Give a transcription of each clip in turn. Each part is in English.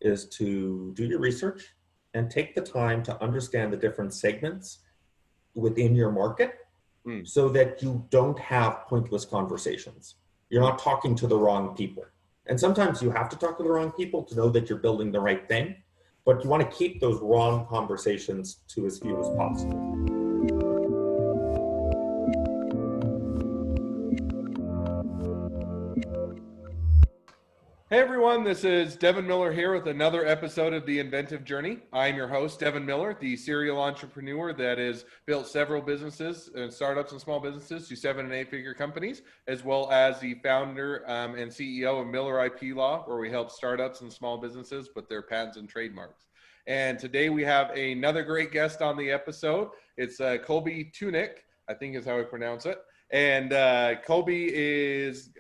is to do your research and take the time to understand the different segments within your market so that you don't have pointless conversations. You're not talking to the wrong people. And sometimes you have to talk to the wrong people to know that you're building the right thing, but you want to keep those wrong conversations to as few as possible. Hey everyone, this is Devin Miller here with another episode of the Inventive Journey. I'm your host, Devin Miller, the serial entrepreneur that has built several businesses and startups and small businesses to 7- and 8-figure companies, as well as the founder and CEO of Miller IP Law, where we help startups and small businesses with their patents and trademarks. And today we have another great guest on the episode. It's Colby Tunick, I think is how I pronounce it. And Colby is...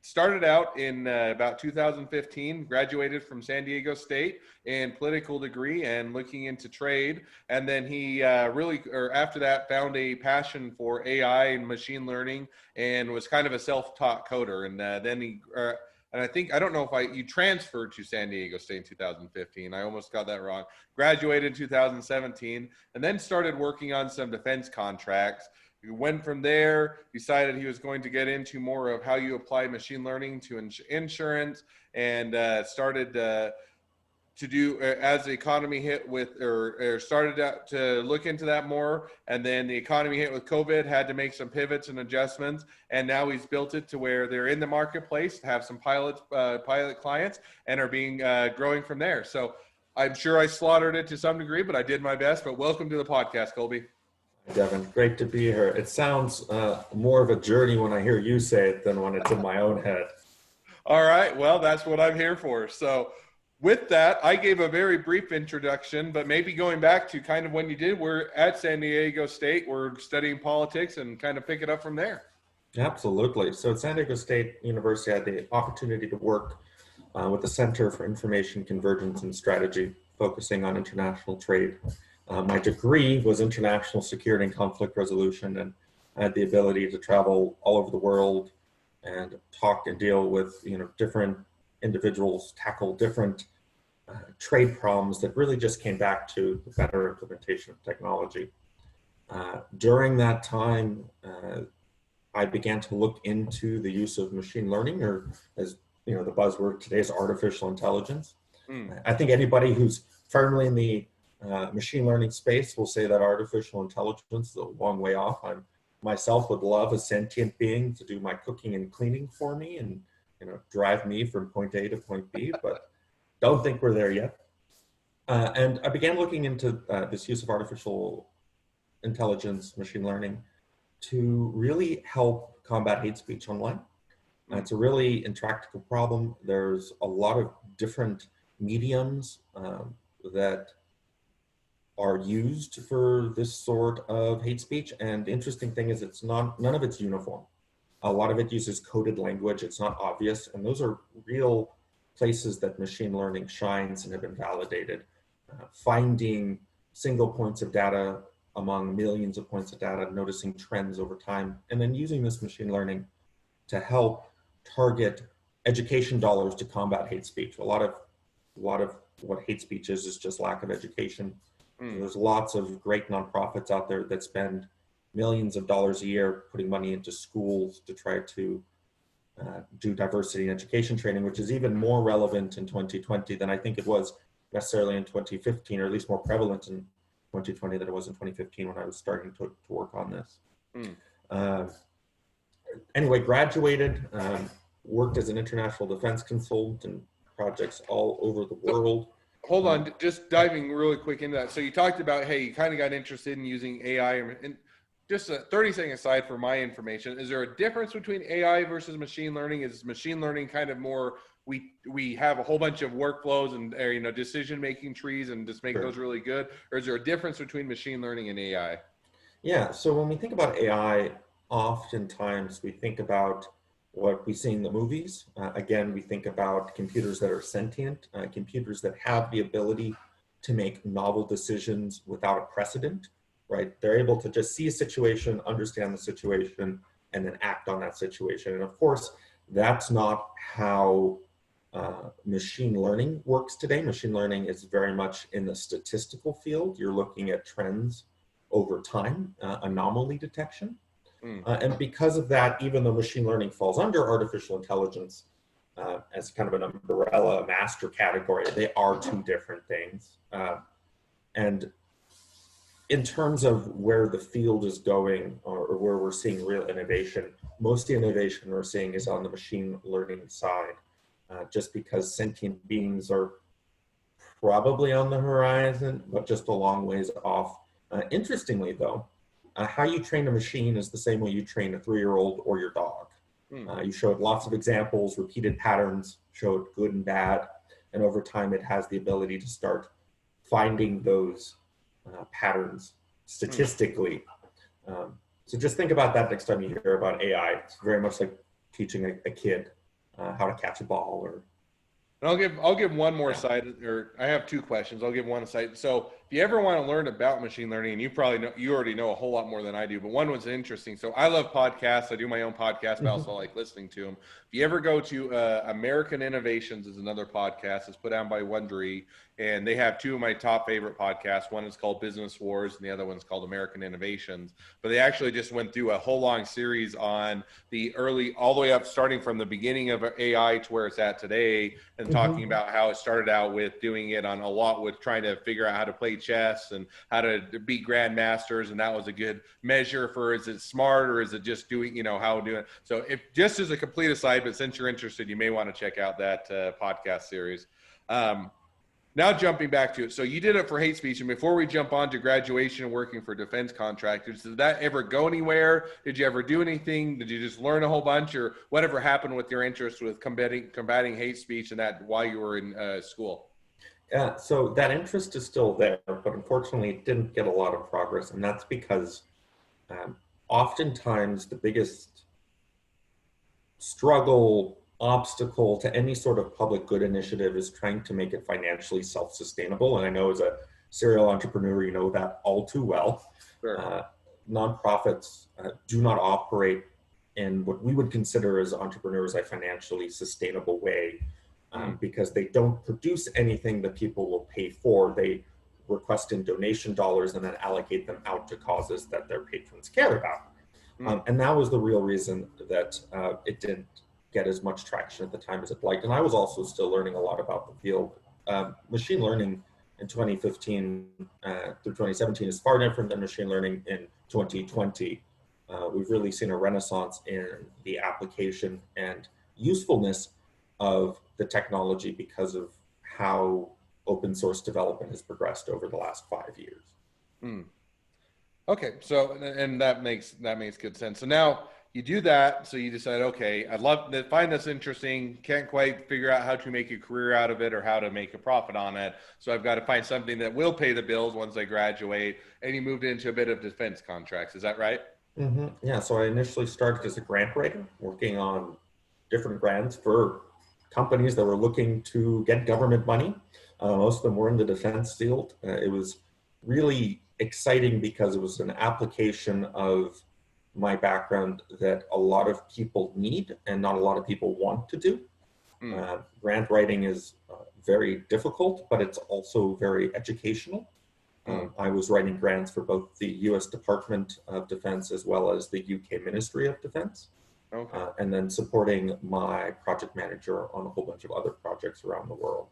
started out in about 2015, graduated from San Diego State in political degree and looking into trade. And then he after that, found a passion for AI and machine learning and was kind of a self-taught coder. And then he, and I don't know if you transferred to San Diego State in 2015. I almost got that wrong. Graduated in 2017 and then started working on some defense contracts. He went from there, decided he was going to get into more of how you apply machine learning to insurance, and started to do as the economy hit with, or started out to look into that more. And then the economy hit with COVID, had to make some pivots and adjustments. And now he's built it to where they're in the marketplace, have some pilot clients, and are being growing from there. So I'm sure I slaughtered it to some degree, but I did my best. But welcome to the podcast, Colby. Devin, great to be here. It sounds more of a journey when I hear you say it than when it's in my own head. All right. Well, that's what I'm here for. So with that, I gave a very brief introduction, but maybe going back to kind of when you did, we're at San Diego State, we're studying politics and kind of pick it up from there. Absolutely. So at San Diego State University, I had the opportunity to work with the Center for Information Convergence and Strategy, focusing on international trade. My degree was international security and conflict resolution, and I had the ability to travel all over the world and talk and deal with different individuals, tackle different trade problems that really just came back to the better implementation of technology. During that time, I began to look into the use of machine learning, or as the buzzword today is artificial intelligence. I think anybody who's firmly in the machine learning space will say that artificial intelligence is a long way off. I myself would love a sentient being to do my cooking and cleaning for me and drive me from point A to point B, but don't think we're there yet. And I began looking into this use of artificial intelligence, machine learning, to really help combat hate speech online. It's a really intractable problem. There's a lot of different mediums that are used for this sort of hate speech. And the interesting thing is none of it's uniform. A lot of it uses coded language. It's not obvious. And those are real places that machine learning shines and have been validated. Finding single points of data among millions of points of data, noticing trends over time, and then using this machine learning to help target education dollars to combat hate speech. A lot of what hate speech is just lack of education. There's lots of great nonprofits out there that spend millions of dollars a year putting money into schools to try to do diversity in education training, which is even more relevant in 2020 than I think it was necessarily in 2015, or at least more prevalent in 2020 than it was in 2015 when I was starting to work on this. Anyway, graduated, worked as an international defense consultant in projects all over the world. Hold on, just diving really quick into that. So you talked about, hey, you kind of got interested in using AI, and just a 30-second aside for my information, is there a difference between AI versus machine learning? Is machine learning kind of more, we have a whole bunch of workflows and decision-making trees and just make those really good? Or is there a difference between machine learning and AI? Yeah, so when we think about AI, oftentimes we think about what we see in the movies. Again, we think about computers that are sentient, computers that have the ability to make novel decisions without a precedent, right? They're able to just see a situation, understand the situation, and then act on that situation. And of course, that's not how machine learning works today. Machine learning is very much in the statistical field. You're looking at trends over time, anomaly detection. And because of that, even though machine learning falls under artificial intelligence as kind of an umbrella master category, they are two different things. And in terms of where the field is going or where we're seeing real innovation, most innovation we're seeing is on the machine learning side, just because sentient beings are probably on the horizon, but just a long ways off. Interestingly, though, how you train a machine is the same way you train a 3-year-old or your dog. You show it lots of examples, repeated patterns, show it good and bad, and over time it has the ability to start finding those patterns statistically. So just think about that next time you hear about AI. It's very much like teaching a kid how to catch a ball. Or I'll give one more side, or I have two questions. I'll give one side. So if you ever want to learn about machine learning, and you already know a whole lot more than I do, but one was interesting. So I love podcasts. I do my own podcast, but I also like listening to them. If you ever go to American Innovations is another podcast. It's put out by Wondery, and they have two of my top favorite podcasts. One is called Business Wars, and the other one's called American Innovations. But they actually just went through a whole long series on the early, all the way up, starting from the beginning of AI to where it's at today, and talking about how it started out with doing it on a lot with trying to figure out how to play chess and how to beat grandmasters, and that was a good measure for, is it smart or is it just doing, how doing it. So if just as a complete aside, but since you're interested, you may want to check out that podcast series. Now jumping back to it. So you did it for hate speech. And before we jump on to graduation and working for defense contractors, did that ever go anywhere? Did you ever do anything? Did you just learn a whole bunch, or whatever happened with your interest with combating hate speech and that while you were in school? Yeah, so that interest is still there, but unfortunately it didn't get a lot of progress. And that's because oftentimes the biggest struggle, obstacle to any sort of public good initiative is trying to make it financially self-sustainable. And I know as a serial entrepreneur, you know that all too well. Sure. Nonprofits do not operate in what we would consider as entrepreneurs a financially sustainable way, because they don't produce anything that people will pay for. They request in donation dollars and then allocate them out to causes that their patrons care about. And that was the real reason that it didn't get as much traction at the time as it liked. And I was also still learning a lot about the field. Machine learning in 2015 through 2017 is far different than machine learning in 2020. We've really seen a renaissance in the application and usefulness of the technology because of how open source development has progressed over the last 5 years. Okay, so and that makes good sense. So now you do that. So you decide, okay, I'd love to find this interesting. Can't quite figure out how to make a career out of it or how to make a profit on it. So I've got to find something that will pay the bills once I graduate. And you moved into a bit of defense contracts. Is that right? Yeah. So I initially started as a grant writer, working on different grants for companies that were looking to get government money. Most of them were in the defense field. It was really exciting because it was an application of my background that a lot of people need and not a lot of people want to do. Grant writing is very difficult, but it's also very educational. I was writing grants for both the US Department of Defense as well as the UK Ministry of Defense. Okay. And then supporting my project manager on a whole bunch of other projects around the world.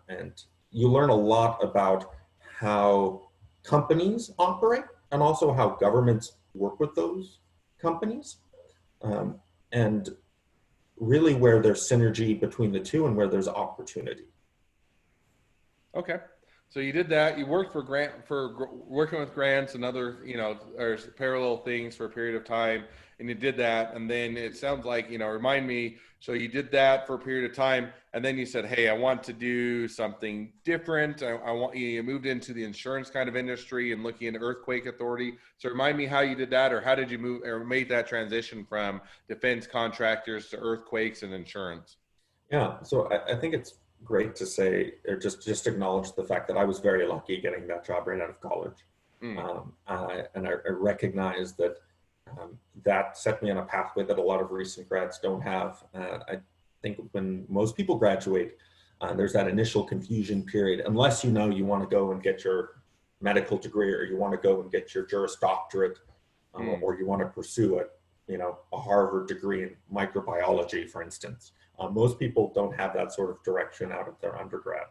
And you learn a lot about how companies operate and also how governments work with those companies, and really where there's synergy between the two and where there's opportunity. Okay. So you did that. You worked for working with grants and other, or parallel things for a period of time, and you did that. And then it sounds like, remind me. So you did that for a period of time, and then you said, "Hey, I want to do something different. I want you." Moved into the insurance kind of industry and looking into earthquake authority. So remind me how you did that, or how did you move or made that transition from defense contractors to earthquakes and insurance? Yeah. So I think it's great to say, or just acknowledge the fact that I was very lucky getting that job right out of college. And I recognize that that set me on a pathway that a lot of recent grads don't have. I think when most people graduate, there's that initial confusion period, unless you know you want to go and get your medical degree, or you want to go and get your Juris Doctorate, or you want to pursue a Harvard degree in microbiology, for instance. Most people don't have that sort of direction out of their undergrad.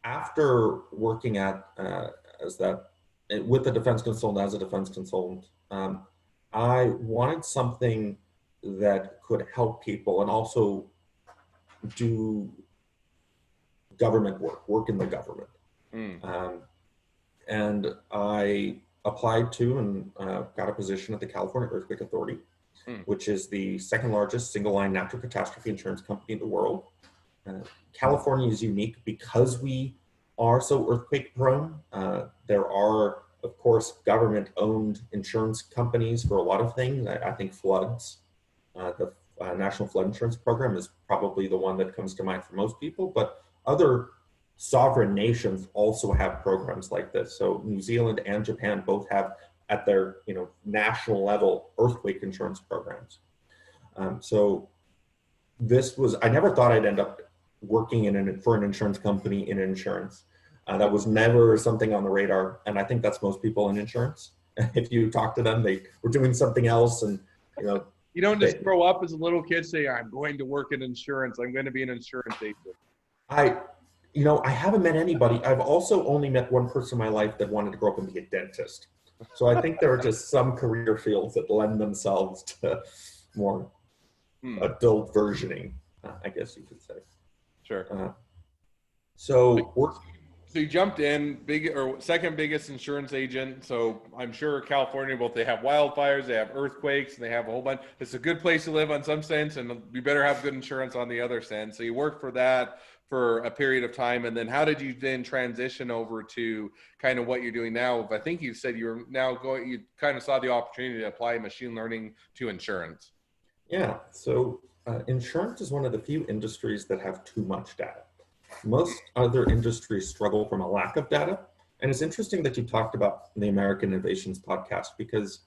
After working with the defense consultant, as a defense consultant, I wanted something that could help people and also do government work in the government. And I applied to and got a position at the California Earthquake Authority, which is the second largest single line natural catastrophe insurance company in the world. California is unique because we are so earthquake prone. There are, of course, government owned insurance companies for a lot of things. I think floods, the National Flood Insurance Program is probably the one that comes to mind for most people, but other sovereign nations also have programs like this. So New Zealand and Japan both have at their national level earthquake insurance programs. So this was, I never thought I'd end up working for an insurance company in insurance. That was never something on the radar. And I think that's most people in insurance. If you talk to them, they were doing something else. And, you don't just grow up as a little kid, say, I'm going to work in insurance. I'm going to be an insurance agent. I haven't met anybody. I've also only met one person in my life that wanted to grow up and be a dentist. So I think there are just some career fields that lend themselves to more adult versioning, I guess you could say. Sure. So you jumped in, second biggest insurance agent. So I'm sure California, both they have wildfires, they have earthquakes, and they have a whole bunch. It's a good place to live on some sense, and you better have good insurance on the other sense. So you worked for that for a period of time, and then how did you then transition over to kind of what you're doing now? I think you said you kind of saw the opportunity to apply machine learning to insurance. Yeah. So insurance is one of the few industries that have too much data. Most other industries struggle from a lack of data. And it's interesting that you talked about the American Innovations podcast, because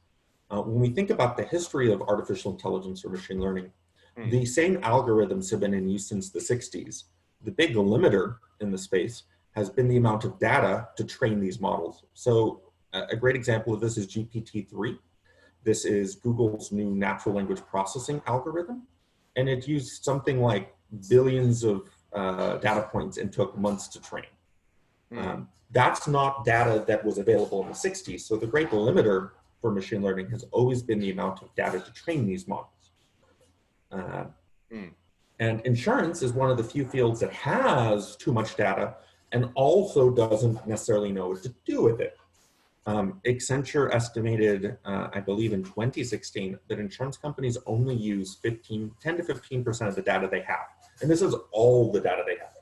when we think about the history of artificial intelligence or machine learning, the same algorithms have been in use since the 60s. The big limiter in the space has been the amount of data to train these models. So a great example of this is GPT-3. This is Google's new natural language processing algorithm. And it used something like billions of data points and took months to train. That's not data that was available in the 60s. So the great limiter for machine learning has always been the amount of data to train these models. And insurance is one of the few fields that has too much data and also doesn't necessarily know what to do with it. Accenture estimated, I believe in 2016, that insurance companies only use 10 to 15% of the data they have. And this is all the data they have.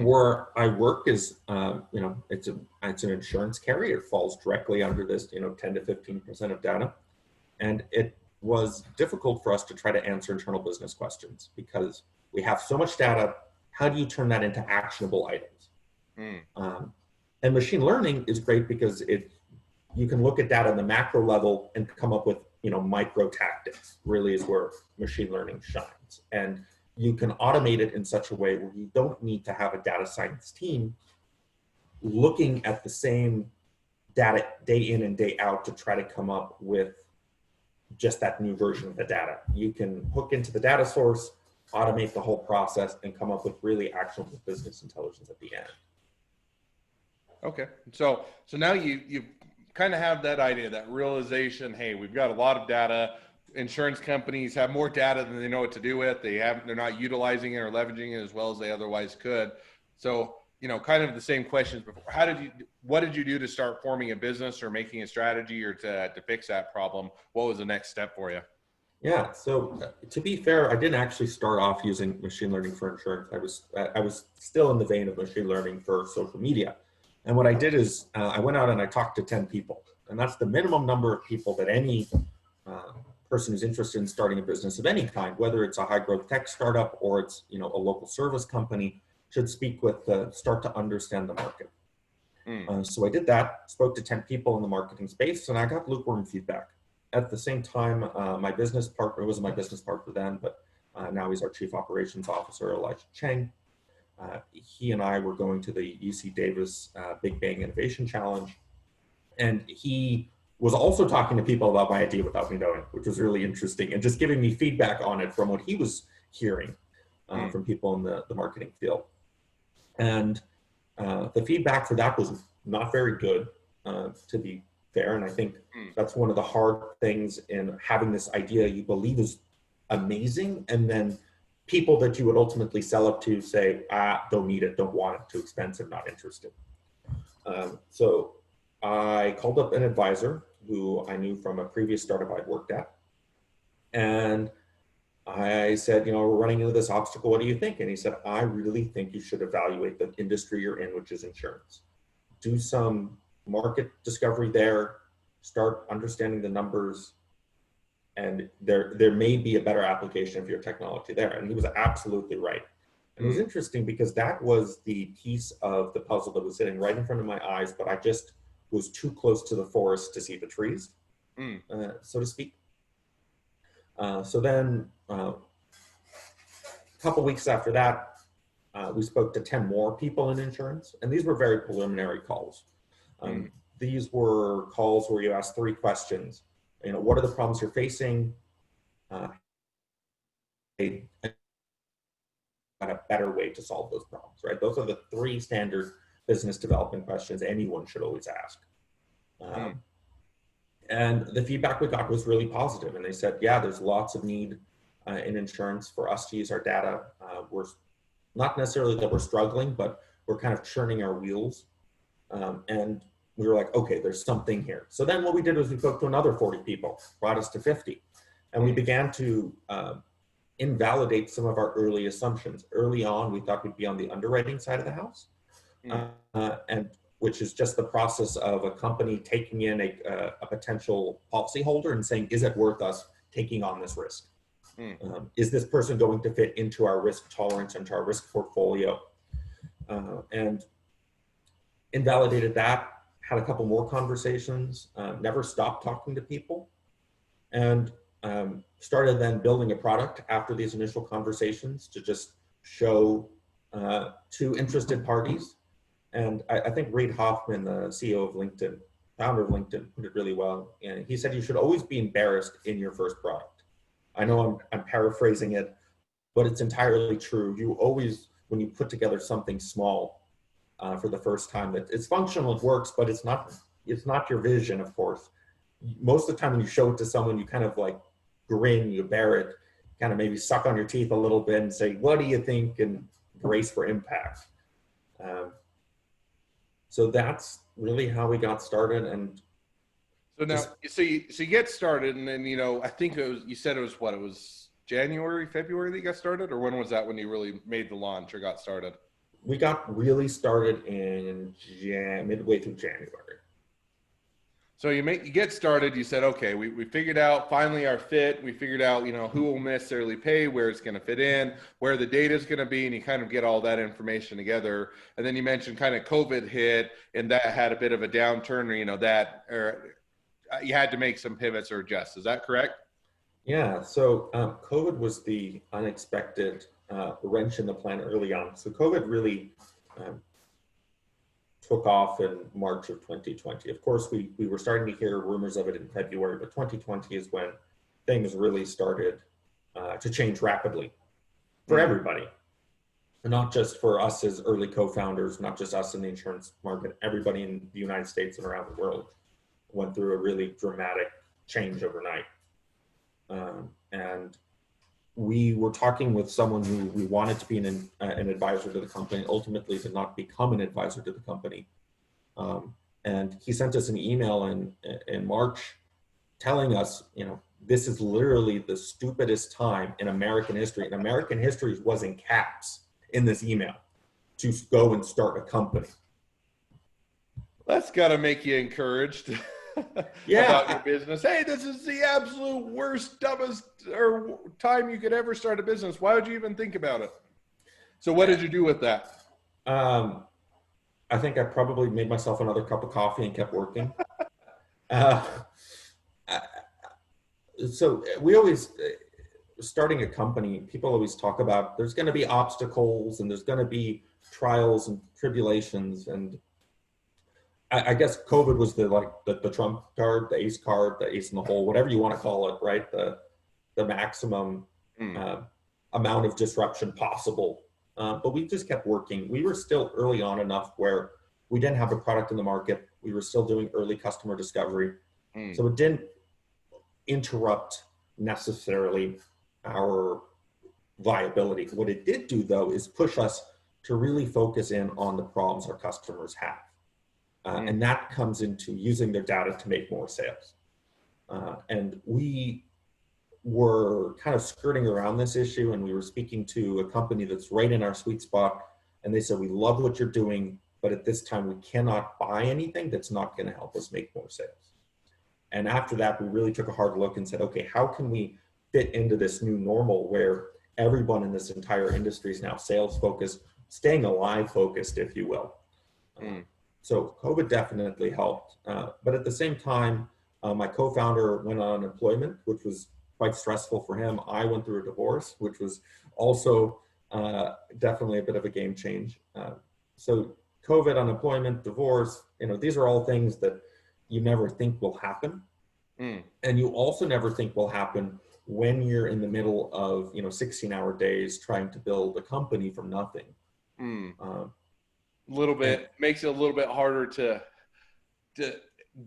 Where I work is, it's an insurance carrier. It falls directly under this, 10 to 15% of data. And it was difficult for us to try to answer internal business questions because we have so much data. How do you turn that into actionable items? And machine learning is great because you can look at data on the macro level and come up with, micro tactics. Really is where machine learning shines. And you can automate it in such a way where you don't need to have a data science team looking at the same data day in and day out to try to come up with just that new version of the data. You can hook into the data source, automate the whole process, and come up with really actionable business intelligence at the end. Okay, so now you kind of have that idea, that realization. Hey, we've got a lot of data. Insurance companies have more data than they know what to do with. They're not utilizing it or leveraging it as well as they otherwise could. So kind of the same questions before. What did you do to start forming a business or making a strategy or to fix that problem? What was the next step for you? Yeah, so to be fair, I didn't actually start off using machine learning for insurance. I was still in the vein of machine learning for social media. And what I did is I went out and I talked to 10 people. And that's the minimum number of people that any person who's interested in starting a business of any kind, whether it's a high growth tech startup or it's a local service company, should speak with to start to understand the market. So I did that, spoke to 10 people in the marketing space, and I got lukewarm feedback. at the same time, my business partner wasn't my business partner then, but now he's our chief operations officer, Elijah Cheng. He and I were going to the UC Davis Big Bang Innovation Challenge, and he was also talking to people about my idea without me knowing, which was really interesting, and just giving me feedback on it from what he was hearing from people in the marketing field. And the feedback for that was not very good, to be fair. And I think that's one of the hard things in having this idea you believe is amazing, and then people that you would ultimately sell it to say, don't need it, don't want it, too expensive, not interested. So I called up an advisor who I knew from a previous startup I'd worked at. And I said, we're running into this obstacle. What do you think? And he said, I really think you should evaluate the industry you're in, which is insurance. Do some market discovery there, start understanding the numbers, and there may be a better application of your technology there. And he was absolutely right. And it was interesting because that was the piece of the puzzle that was sitting right in front of my eyes, but I just was too close to the forest to see the trees, so to speak. So then a couple weeks after that, we spoke to 10 more people in insurance, and these were very preliminary calls. These were calls where you ask 3 questions. What are the problems you're facing? A better way to solve those problems, right? Those are the 3 standard business development questions anyone should always ask. And the feedback we got was really positive. And they said, yeah, there's lots of need in insurance for us to use our data. We're not necessarily that we're struggling, but we're kind of churning our wheels. And we were like, okay, there's something here. So then what we did was we spoke to another 40 people, brought us to 50. And we began to invalidate some of our early assumptions. Early on, we thought we'd be on the underwriting side of the house, and which is just the process of a company taking in a potential policyholder and saying, is it worth us taking on this risk? Is this person going to fit into our risk tolerance, into our risk portfolio? And invalidated that, had a couple more conversations, never stopped talking to people, and started then building a product after these initial conversations to just show to interested parties. And I think Reid Hoffman, the CEO of LinkedIn, founder of LinkedIn, put it really well. And he said, you should always be embarrassed in your first product. I know I'm paraphrasing it, but it's entirely true. You always, when you put together something small for the first time, that it's functional, it works, but it's not your vision, of course. Most of the time when you show it to someone, you kind of like grin, you bear it, kind of maybe suck on your teeth a little bit and say, what do you think? And brace for impact. So that's really how we got started. And so now, so you get started, and then, I think you said it was January, February that you got started, or when was that when you really made the launch or got started? We got really started in midway through January. So you get started, you said, okay, we figured out finally our fit. We figured out, who will necessarily pay, where it's going to fit in, where the data is going to be, and you kind of get all that information together. And then you mentioned kind of COVID hit, and that had a bit of a downturn, or you had to make some pivots or adjust. Is that correct? Yeah, so COVID was the unexpected wrench in the plan early on. So COVID really took off in March of 2020. Of course, we were starting to hear rumors of it in February, but 2020 is when things really started to change rapidly for everybody. And not just for us as early co-founders, not just us in the insurance market, everybody in the United States and around the world went through a really dramatic change overnight. And we were talking with someone who we wanted to be an advisor to the company, ultimately did not become an advisor to the company. And he sent us an email in March telling us, this is literally the stupidest time in American history. And American history was in caps in this email, to go and start a company. That's got to make you encouraged. About your business. Hey, this is the absolute worst, dumbest or time you could ever start a business. Why would you even think about it? So what did you do with that? I think I probably made myself another cup of coffee and kept working. So we always, starting a company, people always talk about there's going to be obstacles and there's going to be trials and tribulations. And I guess COVID was the trump card, the ace in the hole, whatever you want to call it, right? The maximum amount of disruption possible. But we just kept working. We were still early on enough where we didn't have a product in the market. We were still doing early customer discovery. So it didn't interrupt necessarily our viability. What it did do, though, is push us to really focus in on the problems our customers have. And that comes into using their data to make more sales. And we were kind of skirting around this issue, and we were speaking to a company that's right in our sweet spot. And they said, we love what you're doing, but at this time we cannot buy anything that's not going to help us make more sales. And after that, we really took a hard look and said, okay, how can we fit into this new normal where everyone in this entire industry is now sales focused, staying alive focused, if you will. So COVID definitely helped. But at the same time, my co-founder went on unemployment, which was quite stressful for him. I went through a divorce, which was also definitely a bit of a game change. So COVID, unemployment, divorce, these are all things that you never think will happen. And you also never think will happen when you're in the middle of 16-hour days trying to build a company from nothing. Little bit makes it a little bit harder to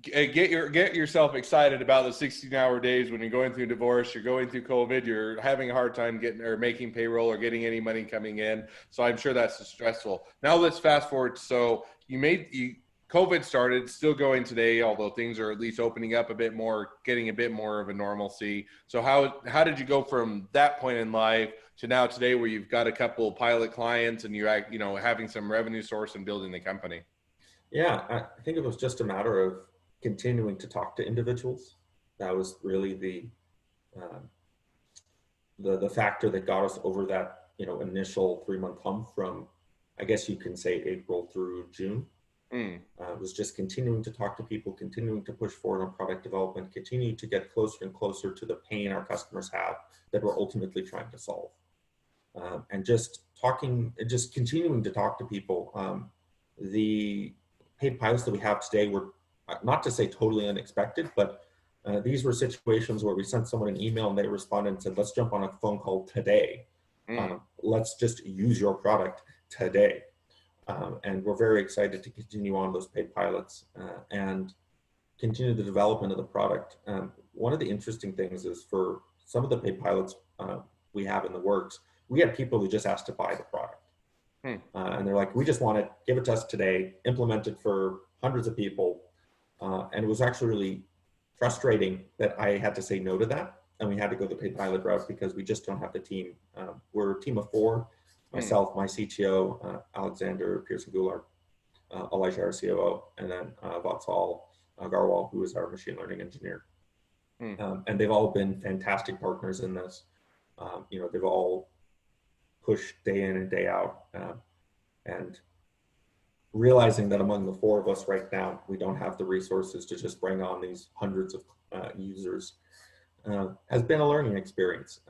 get yourself excited about the 16-hour days when you're going through divorce, you're going through COVID, you're having a hard time getting or making payroll or getting any money coming in. So I'm sure that's stressful. Now let's fast forward. So COVID started, still going today, although things are at least opening up a bit more, getting a bit more of a normalcy. So how did you go from that point in life to now today where you've got a couple of pilot clients and you're having some revenue source and building the company? Yeah, I think it was just a matter of continuing to talk to individuals. That was really the factor that got us over that initial 3-month hump from, I guess you can say, April through June. Was just continuing to talk to people, continuing to push forward on product development, continuing to get closer and closer to the pain our customers have that we're ultimately trying to solve. And just continuing to talk to people. The paid pilots that we have today were, not to say totally unexpected, but these were situations where we sent someone an email and they responded and said, let's jump on a phone call today. Let's just use your product today. And we're very excited to continue on those paid pilots and continue the development of the product. One of the interesting things is for some of the paid pilots we have in the works, we had people who just asked to buy the product. And they're like, we just want it, give it to us today, implement it for hundreds of people. And it was actually really frustrating that I had to say no to that. And we had to go the paid pilot route because we just don't have the team. We're a team of 4. Myself, my CTO, Alexander Pearson-Goulart, Elijah, our COO, and then Vatsal Agarwal, who is our machine learning engineer. And they've all been fantastic partners in this. They've all pushed day in and day out. And realizing that among the 4 of us right now, we don't have the resources to just bring on these hundreds of users has been a learning experience.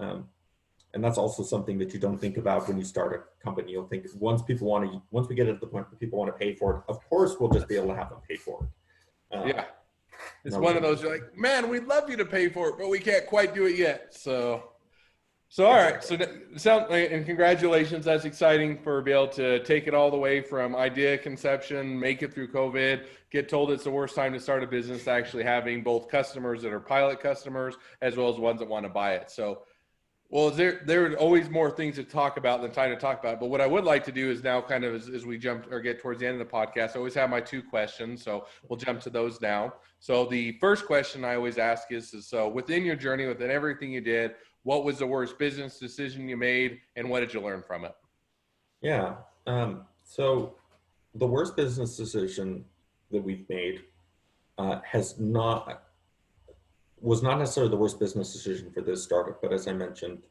And that's also something that you don't think about when you start a company. You'll think once we get it to the point where people want to pay for it, of course we'll just be able to have them pay for it. Yeah, it's one of those, you're like, man, we'd love you to pay for it, but we can't quite do it yet. So all right. So and congratulations. That's exciting for being able to take it all the way from idea conception, make it through COVID, get told it's the worst time to start a business, to actually having both customers that are pilot customers as well as ones that want to buy it. So, well, there are always more things to talk about than time to talk about. But what I would like to do is now kind of as we jump or get towards the end of the podcast, I always have my 2 questions. So we'll jump to those now. So the first question I always ask is so within your journey, within everything you did, what was the worst business decision you made and what did you learn from it? Yeah. So the worst business decision that we've made was not necessarily the worst business decision for this startup, but as I mentioned,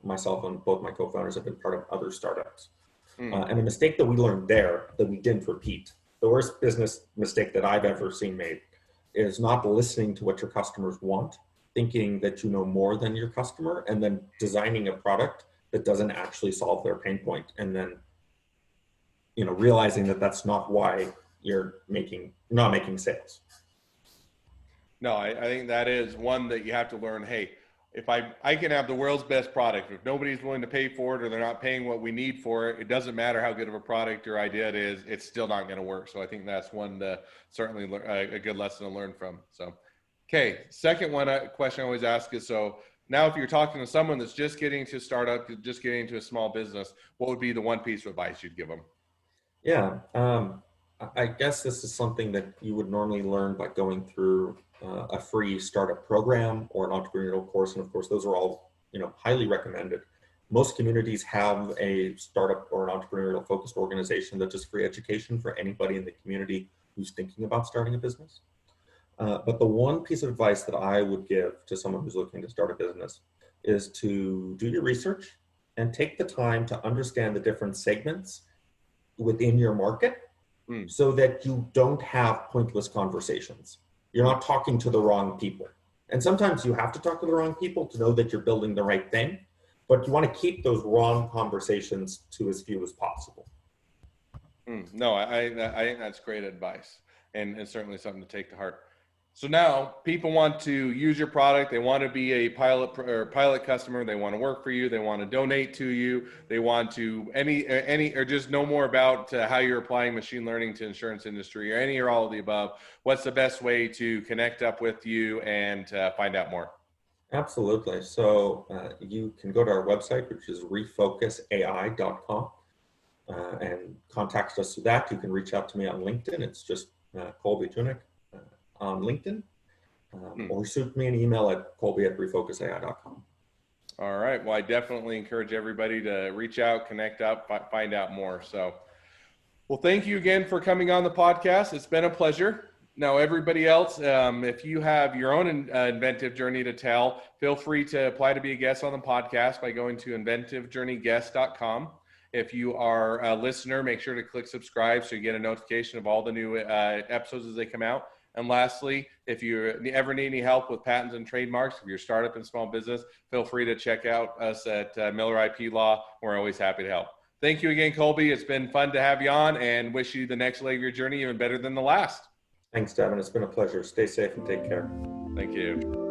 myself and both my co-founders have been part of other startups. And a mistake that we learned there that we didn't repeat. The worst business mistake that I've ever seen made is not listening to what your customers want, thinking that you know more than your customer and then designing a product that doesn't actually solve their pain point, and then realizing that that's not why you're not making sales. No, I think that is one that you have to learn. Hey, if I can have the world's best product, if nobody's willing to pay for it or they're not paying what we need for it, it doesn't matter how good of a product or idea it is, it's still not going to work. So I think that's one certainly a good lesson to learn from. So, okay, second question I always ask is, so now if you're talking to someone that's just getting to startup, just getting into a small business, what would be the one piece of advice you'd give them? Yeah, I guess this is something that you would normally learn by going through a free startup program or an entrepreneurial course, and of course, those are all highly recommended. Most communities have a startup or an entrepreneurial focused organization that does free education for anybody in the community who's thinking about starting a business. But the one piece of advice that I would give to someone who's looking to start a business is to do your research and take the time to understand the different segments within your market so that you don't have pointless conversations. You're not talking to the wrong people. And sometimes you have to talk to the wrong people to know that you're building the right thing, but you want to keep those wrong conversations to as few as possible. No, I think that's great advice, and certainly something to take to heart. So now people want to use your product. They want to be a pilot customer. They want to work for you. They want to donate to you. They want to or just know more about how you're applying machine learning to insurance industry, or any or all of the above. What's the best way to connect up with you and find out more? Absolutely. So you can go to our website, which is refocusai.com, and contact us through that. You can reach out to me on LinkedIn. It's just Colby Tunick on LinkedIn, or shoot me an email at colby@refocusai.com. All right. Well, I definitely encourage everybody to reach out, connect up, find out more. So, well, thank you again for coming on the podcast. It's been a pleasure. Now, everybody else, if you have your own inventive journey to tell, feel free to apply to be a guest on the podcast by going to inventivejourneyguest.com. If you are a listener, make sure to click subscribe so you get a notification of all the new episodes as they come out. And lastly, if you ever need any help with patents and trademarks, if you're a startup and small business, feel free to check out us at Miller IP Law. We're always happy to help. Thank you again, Colby. It's been fun to have you on, and wish you the next leg of your journey even better than the last. Thanks, Devin. It's been a pleasure. Stay safe and take care. Thank you.